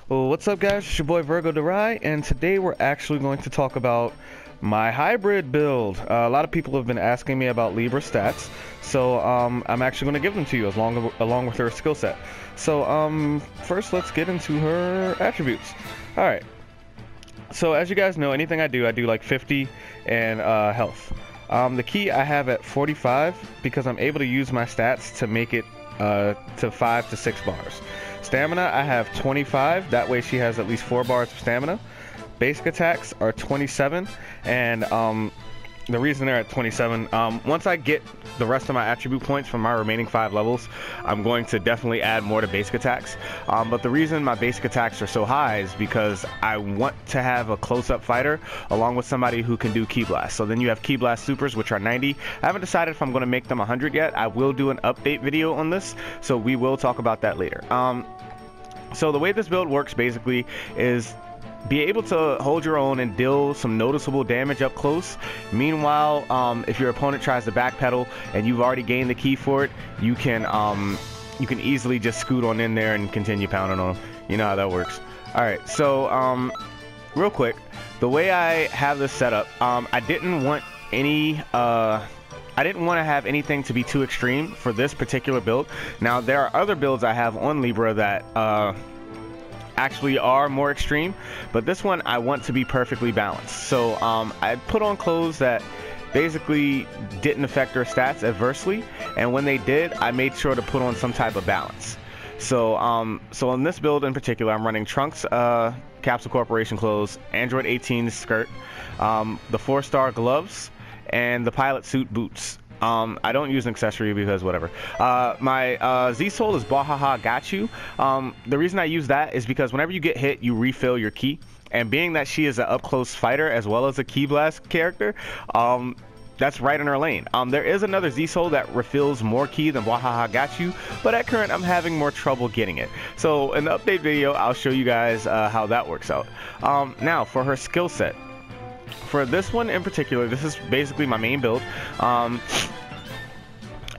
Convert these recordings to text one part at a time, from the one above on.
Well, what's up, guys? It's your boy Virgo Durai, and today we're actually going to talk about my hybrid build. A lot of people have been asking me about Libra stats, so I'm actually going to give them to you along with her skill set. So first, let's get into her attributes. All right. So as you guys know, anything I do like 50 and health. The key I have at 45 because I'm able to use my stats to make it to 5 to 6 bars. Stamina, I have 25. That way she has at least 4 bars of stamina. Basic attacks are 27, and the reason they're at 27, once I get the rest of my attribute points from my remaining 5 levels, I'm going to definitely add more to basic attacks. But the reason my basic attacks are so high is because I want to have a close-up fighter along with somebody who can do Ki Blast. So then you have Ki Blast supers, which are 90. I haven't decided if I'm going to make them 100 yet. I will do an update video on this, so we will talk about that later. So the way this build works basically is be able to hold your own and deal some noticeable damage up close. Meanwhile, if your opponent tries to backpedal and you've already gained the key for it, you can easily just scoot on in there and continue pounding on them. You know how that works. All right, so real quick, the way I have this set up, I didn't want to have anything to be too extreme for this particular build. Now, there are other builds I have on Libra that actually are more extreme, but this one I want to be perfectly balanced. So I put on clothes that basically didn't affect her stats adversely, and when they did, I made sure to put on some type of balance. So so in this build in particular, I'm running Trunks Capsule Corporation clothes, Android 18 skirt, the 4-star gloves, and the pilot suit boots. I don't use an accessory because whatever. My Z-Soul is Bahaha Got You. The reason I use that is because whenever you get hit, you refill your ki. And being that she is an up-close fighter as well as a Ki Blast character, that's right in her lane. There is another Z-Soul that refills more ki than Bahaha Got You, but at current, I'm having more trouble getting it. So in the update video, I'll show you guys how that works out. Now, for her skill set. For this one in particular, this is basically my main build.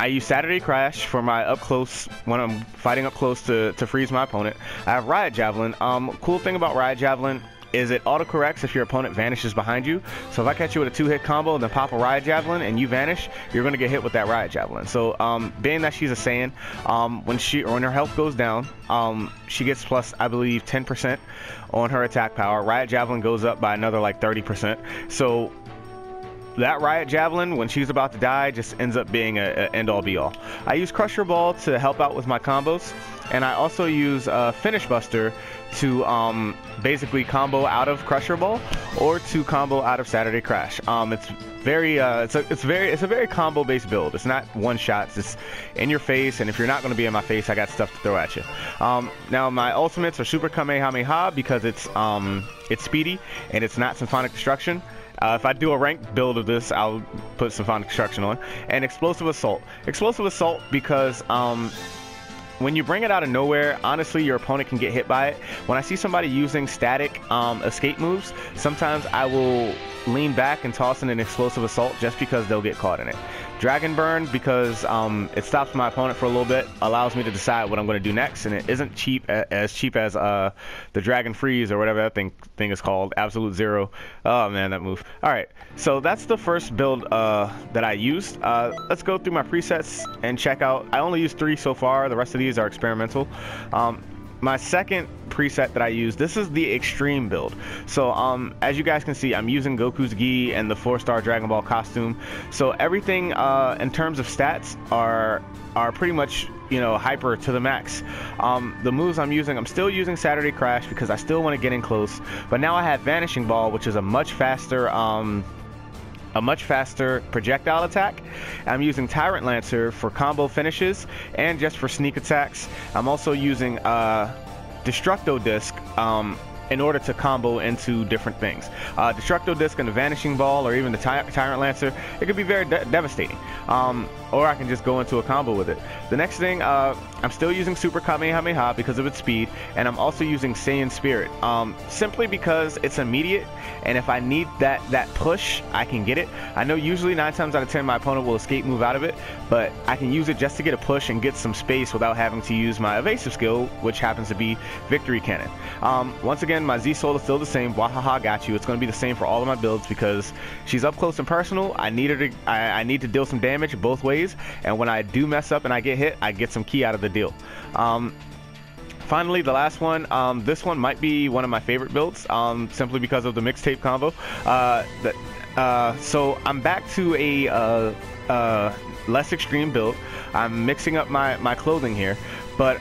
I use Saturday Crash for my up close when I'm fighting up close to freeze my opponent. I have Riot Javelin. Cool thing about Riot Javelin is it autocorrects if your opponent vanishes behind you. So if I catch you with a 2-hit combo and then pop a Riot Javelin and you vanish, you're going to get hit with that Riot Javelin. So being that she's a Saiyan, when her health goes down, she gets plus, I believe, 10% on her attack power. Riot Javelin goes up by another like 30%. So that Riot Javelin, when she's about to die, just ends up being a end-all be-all. I use Crusher Ball to help out with my combos, and I also use Finish Buster to basically combo out of Crusher Ball or to combo out of Saturday Crash. It's a very combo-based build. It's not one shots. It's in your face, and if you're not going to be in my face, I got stuff to throw at you. Now my ultimates are Super Kamehameha because it's speedy and it's not Symphonic Destruction. If I do a ranked build of this, I'll put Symphonic Destruction on. And Explosive Assault. Explosive Assault because when you bring it out of nowhere, honestly, your opponent can get hit by it. When I see somebody using static escape moves, sometimes I will lean back and toss in an Explosive Assault just because they'll get caught in it. Dragon Burn because it stops my opponent for a little bit, allows me to decide what I'm going to do next, and it isn't as cheap as the Dragon Freeze or whatever that thing is called, Absolute Zero. Oh man, that move. Alright, so that's the first build that I used. Let's go through my presets and check out. I only used 3 so far, the rest of these are experimental. My second preset that I use, this is the extreme build. So as you guys can see, I'm using Goku's Gi and the 4-star Dragon Ball costume. So everything in terms of stats are pretty much, you know, hyper to the max. The moves I'm still using Saturday Crash because I still want to get in close. But now I have Vanishing Ball, which is a much faster projectile attack. I'm using Tyrant Lancer for combo finishes and just for sneak attacks. I'm also using Destructo Disc in order to combo into different things. Destructo Disc and the Vanishing Ball or even the Tyrant Lancer, it could be very devastating. or I can just go into a combo with it. The next thing, I'm still using Super Kamehameha because of its speed, and I'm also using Saiyan Spirit, simply because it's immediate, and if I need that push, I can get it. I know usually 9 times out of 10 my opponent will escape move out of it, but I can use it just to get a push and get some space without having to use my evasive skill, which happens to be Victory Cannon. Once again, my Z Soul is still the same. Wahaha got you. It's going to be the same for all of my builds because she's up close and personal. I need her to, I need to deal some damage both ways, and when I do mess up and I get hit, I get some ki out of the deal. Finally, the last one, this one might be one of my favorite builds, simply because of the mixtape combo. So I'm back to a less extreme build. I'm mixing up my clothing here, but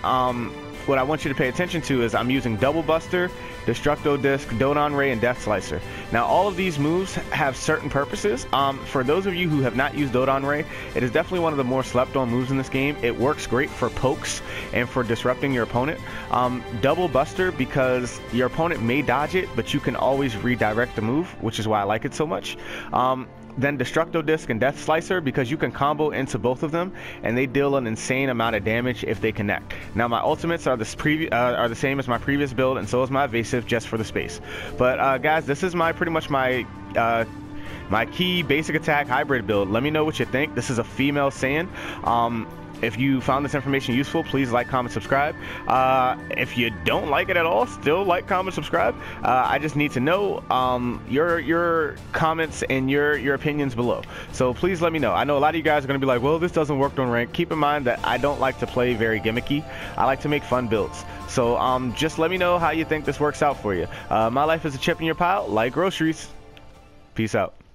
what I want you to pay attention to is I'm using Double Buster, Destructo Disc, Dodon Ray, and Death Slicer. Now, all of these moves have certain purposes. For those of you who have not used Dodon Ray, it is definitely one of the more slept-on moves in this game. It works great for pokes and for disrupting your opponent. Double Buster, because your opponent may dodge it, but you can always redirect the move, which is why I like it so much. Then Destructo Disc and Death Slicer, because you can combo into both of them, and they deal an insane amount of damage if they connect. Now, my ultimates are the same as my previous build, and so is my evasive, just for the space. But guys, this is pretty much my key basic attack hybrid build. Let me know what you think. This is a female Saiyan. If you found this information useful, please like, comment, subscribe. If you don't like it at all, still like, comment, subscribe. I just need to know your comments and your opinions below. So please let me know. I know a lot of you guys are going to be like, well, this doesn't work on rank. Keep in mind that I don't like to play very gimmicky. I like to make fun builds. So just let me know how you think this works out for you. My life is a chip in your pile, like groceries. Peace out.